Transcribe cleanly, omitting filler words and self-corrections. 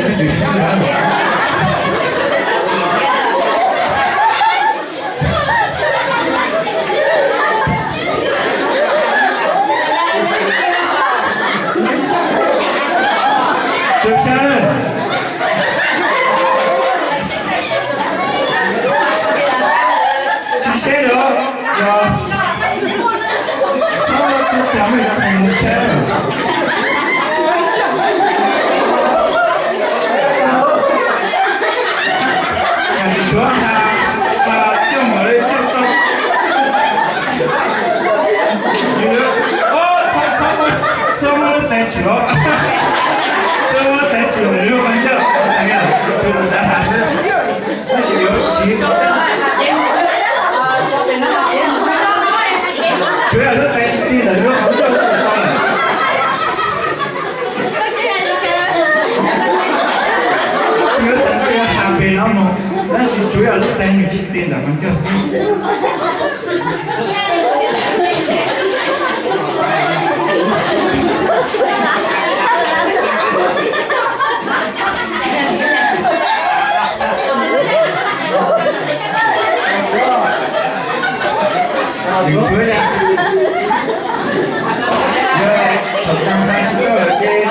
해주십니다. 접시하는 지세요. 처음부터 잠을 약간 못해요. 좋아한다. 좀 머리 좀 떠. 선물 대추. 선물 대추를 먼저 하면 좋다. 다시 멸치. 줘야 너 대신 뛰는 이거 먼저 chưa tận kia làm về nó một nó chỉ chủ yếu lúc tay mình chỉ tiền là bằng cho xin đừng chuối ra thật đang đang chuối ở kia